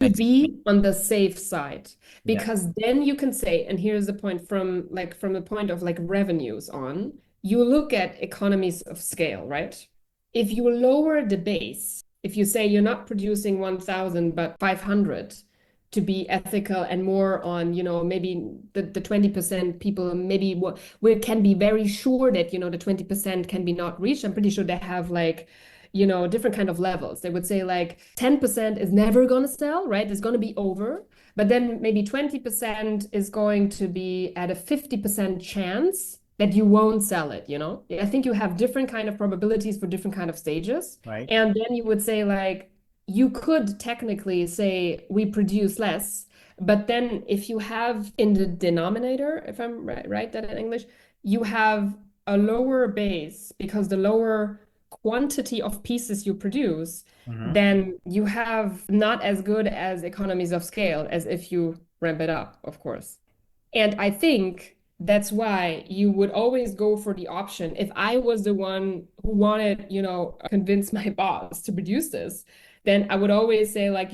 to Ex be on the safe side, Yeah. because then you can say, and here's the point from the point of like revenues on, you look at economies of scale, right? If you lower the base, if you say you're not producing 1,000 but 500 to be ethical and more on, maybe the 20% people, maybe we can be very sure that, the 20% can be not reached. I'm pretty sure they have like, different kind of levels. They would say like 10% is never going to sell, right? It's going to be over. But then maybe 20% is going to be at a 50% chance that you won't sell it, I think you have different kind of probabilities for different kind of stages. Right. And then you would say like, you could technically say we produce less, but then if you have in the denominator, if I'm right that in English, you have a lower base because the lower quantity of pieces you produce, Mm-hmm. then you have not as good as economies of scale as if you ramp it up, of course. And I think that's why you would always go for the option. If I was the one who wanted, convince my boss to produce this, then I would always say, like,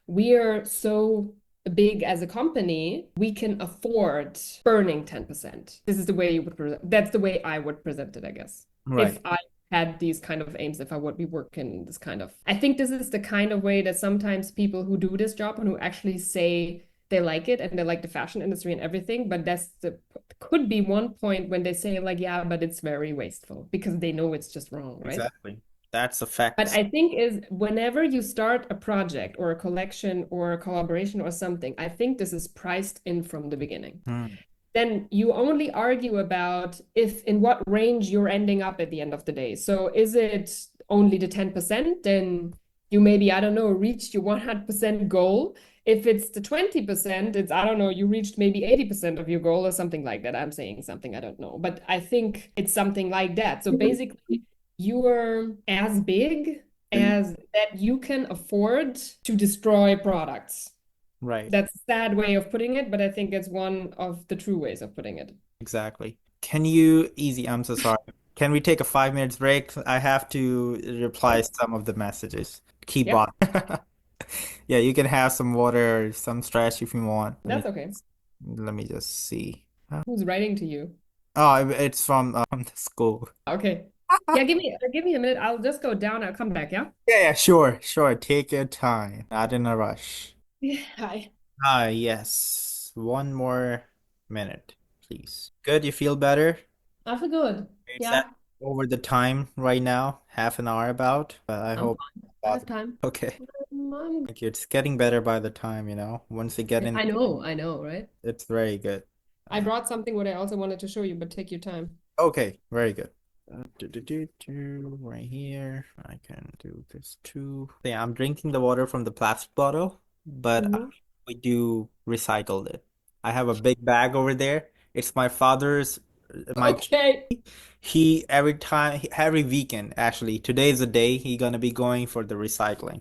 we are so big as a company, we can afford burning 10%. This is the way you would present. That's the way I would present it, I guess. Right. If I had these kind of aims, if I would be working this kind of. I think this is the kind of way that sometimes people who do this job and who actually say they like it and they like the fashion industry and everything, but that's the could be one point when they say like, yeah, but it's very wasteful because they know it's just wrong, right? Exactly. That's the But facts. I think is whenever you start a project or a collection or a collaboration or something, I think this is priced in from the beginning. Hmm. Then you only argue about if in what range you're ending up at the end of the day. So is it only the 10%? Then you maybe, I don't know, reached your 100% goal. If it's the 20%, it's, I don't know, you reached maybe 80% of your goal or something like that. I'm saying something, I don't know. But I think it's something like that. So basically, you're as big as that you can afford to destroy products. Right. That's a sad way of putting it, but I think it's one of the true ways of putting it. Exactly. Can you, easy, I'm so sorry. Can we take a 5 minutes break? I have to reply Sure. some of the messages. Keep on. Yep, Yeah, you can have some water, some stretch if you want. that's okay. Let me just see. Who's writing to you? Oh, it's from the school. Okay. Yeah, give me a minute. I'll just go down. I'll come back, yeah? Yeah, yeah, sure, sure. Take your time. Not in a rush. Yeah, hi. Ah, yes. One more minute, please. Good, you feel better? I feel good. It's at Yeah, over the time right now, half an hour about, but I I'm hope fine. I have bother. time. Okay. I'm Like it's getting better by the time, Once you get in, I know, right? it's very good. I Uh, brought something what I also wanted to show you, but take your time. okay, very good. Right here. I can do this too. Yeah, I'm drinking the water from the plastic bottle, but Mhm. we do recycle it. I have a big bag over there. It's my father's, my Okay. he every time every weekend actually. Today is the day he gonna be going for the recycling.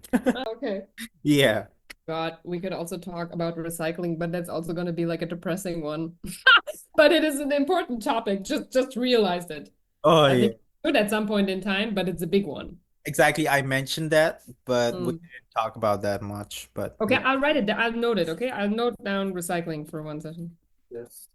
Okay. Yeah. God, we could also talk about recycling, but that's also going to be like a depressing one. But it is an important topic. Just realized it. Oh I yeah. think it could at some point in time, but it's a big one. Exactly. I mentioned that, but we Mm. didn't talk about that much. But Okay, yeah. I'll write it down. I'll note it. Okay, I'll note down recycling for one session. Yes.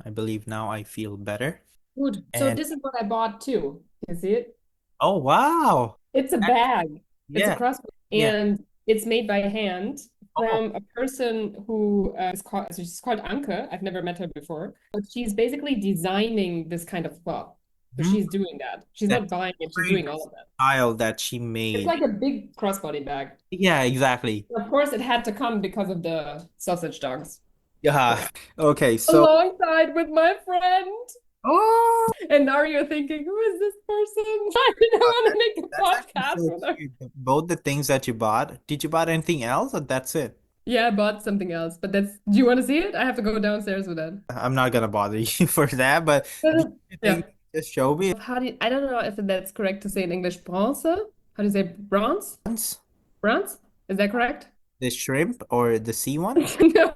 I believe now I feel better. Good. So And this is what I bought too. You see it? oh wow. It's a bag. It's a Yeah. crossbow, Yeah. and it's made by hand Oh. from a person who is called. So she's called Anke. I've never met her before, but she's basically designing this kind of cloth. So Hmm. she's doing that. She's That's not buying it. She's very doing all of that. style that she It's made. like a big crossbody bag. Yeah, exactly. Of course, it had to come because of the sausage dogs. Yeah. Okay, so Alongside with my friend. oh, And now you're thinking, who is this person? I didn't want to make a that's actually podcast so with her. cute. Both the things that you bought. Did you buy anything else or that's it? Yeah, I bought something else, but that's. Do you want to see it? I have to go downstairs with that. I'm not gonna bother you for that, but the thing Yeah. just show me How do you, I don't know if that's correct to say in English. Bronze? How do you say bronze? once Bronze? Is that correct? the shrimp or the sea ones. No.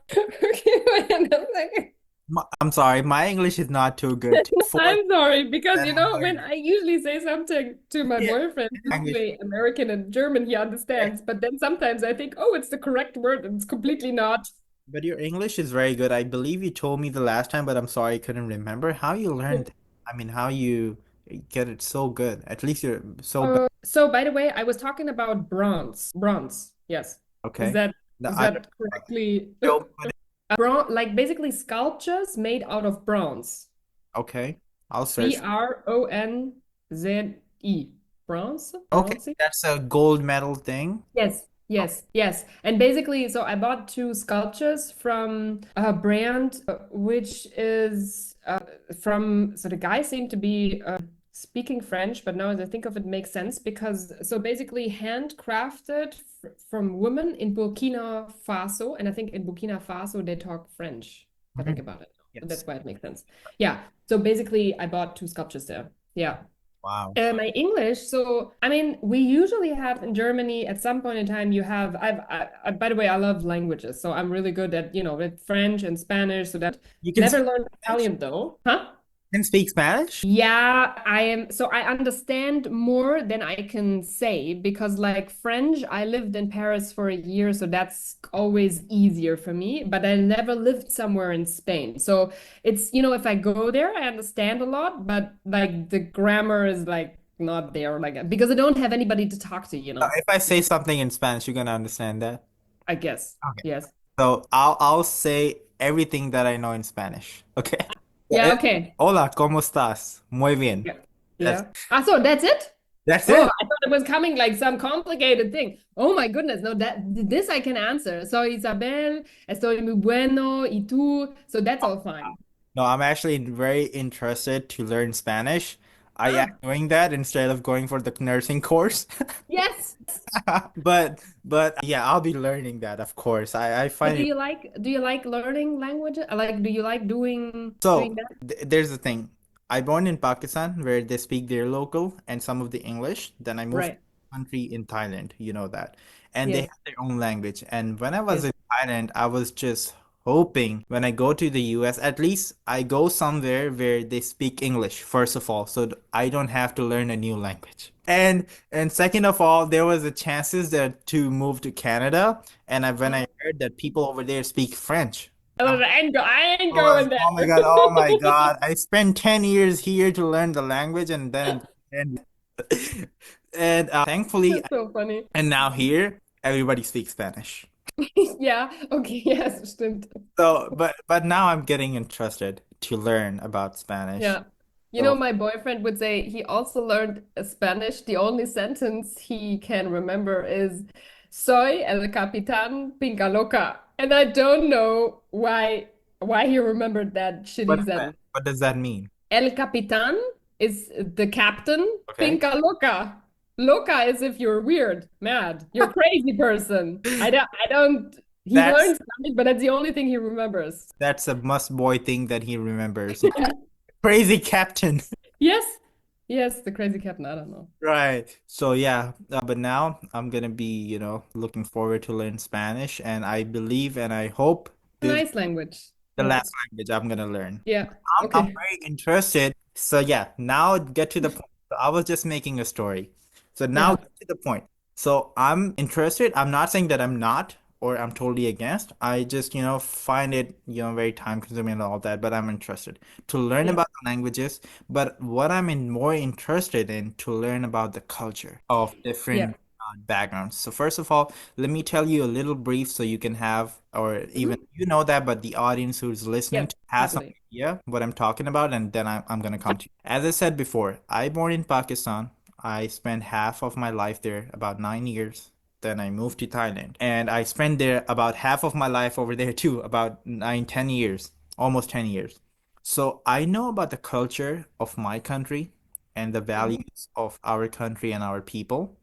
Okay, wait a second. I'm sorry, my English is not too good. For I'm sorry, because that you I'm know, when learning. I usually say something to my Yeah, boyfriend, language. usually American and German, he understands. But then sometimes I think, oh, it's the correct word, and it's completely not. But your English is very good. I believe you told me the last time, but I'm sorry I couldn't remember how you learned that. I mean, how you get it so good. At least you're so bad. So by the way, I was talking about bronze. Bronze, yes. Is Okay. that No, is I don't that know about that. correctly? Show me what Bronze, like basically sculptures made out of bronze. okay. I'll search. Bronze. Bronze? Okay, Bronze? that's a gold medal thing. Yes, Okay. yes, yes. And basically, so I bought two sculptures from a brand which is so the guy seemed to be speaking French, but now as I think of it, makes sense because so basically handcrafted fr from women in Burkina Faso, and I think in Burkina Faso they talk French, if I think Mhm. about it. So Yes. that's why it makes sense. Yeah. So basically, I bought two sculptures there. Yeah. Wow. My English, so I mean, we usually have in Germany at some point in time, you have, by the way, I love languages. So I'm really good at, with French and Spanish. So that You can never speak learned Spanish? Italian though. Huh? Can speak Spanish? Yeah, I am. So I understand more than I can say because, like French, I lived in Paris for a year, so that's always easier for me. But I never lived somewhere in Spain. So it's, if I go there, I understand a lot, but like the grammar is like not there, like because I don't have anybody to talk to. If I say something in Spanish, you're gonna understand that. I guess. Okay. Yes. So I'll say everything that I know in Spanish. Okay. So, Yeah, okay. Hola, ¿cómo estás? Muy bien. Yeah. That's Yeah. Ah, so that's it? that's Oh, it. I thought it was coming like some complicated thing. Oh my goodness. No, this I can answer. So Isabel, estoy muy bueno, y tú. So that's all fine. No, I'm actually very interested to learn Spanish. I am Ah, doing that instead of going for the nursing course. yes. But yeah, I'll be learning that, of course. I But find it do you like learning language? Like do you like doing so that? th there's the thing. I born in Pakistan where they speak their local and some of the English. Then I moved to Right. a country in Thailand, you know that. And they Yes. have their own language. And when I was Yes. in Thailand, I was just hoping when I go to the US, at least I go somewhere where they speak English, first of all, so I don't have to learn a new language. And second of all, there was a chances that to move to Canada, and when I heard that people over there speak French. I ain't Was, going there. oh my God, oh my God. I spent 10 years here to learn the language and then and thankfully That's so funny. and now here everybody speaks Spanish. Yeah. Okay. Yes, stimmt. So but now I'm getting interested to learn about Spanish. Yeah. So My boyfriend would say he also learned Spanish. The only sentence he can remember is Soy el capitán Pinca Loca. And I don't know why he remembered that shitty what's that? sentence. What does that mean? El capitán is the captain. Okay. Pinca Loca. Loca is if you're weird, mad, you're crazy person. I don't he That's learns Spanish, but that's the only thing he remembers. that's a must boy thing that he remembers. Crazy captain. Yes. Yes, the crazy captain. I don't know. Right. So yeah, but now I'm gonna be, looking forward to learn Spanish, and I believe and I hope this Nice language. the Yeah. last language I'm gonna learn. Yeah. I'm Okay. very interested. So yeah, now get to the point. So I was just making a story. So now Yeah. get to the point. So I'm interested. I'm not saying that I'm not or I'm totally against. I just, find it, very time consuming and all that, but I'm interested to learn Yeah. about the languages. But what more interested in to learn about the culture of Yeah. different backgrounds. So first of all, let me tell you a little brief so you can have, or even Mhm. you know that, but the audience who's listening Yep. has some Happily. idea what I'm talking about, and then I'm gonna come to you. As I said before, I born in Pakistan. I spent half of my life there, about 9 years. Then I moved to Thailand, and I spent there about half of my life over there too, about 9, 10 years, almost 10 years. So I know about the culture of my country and the Mhm. values of our country and our people.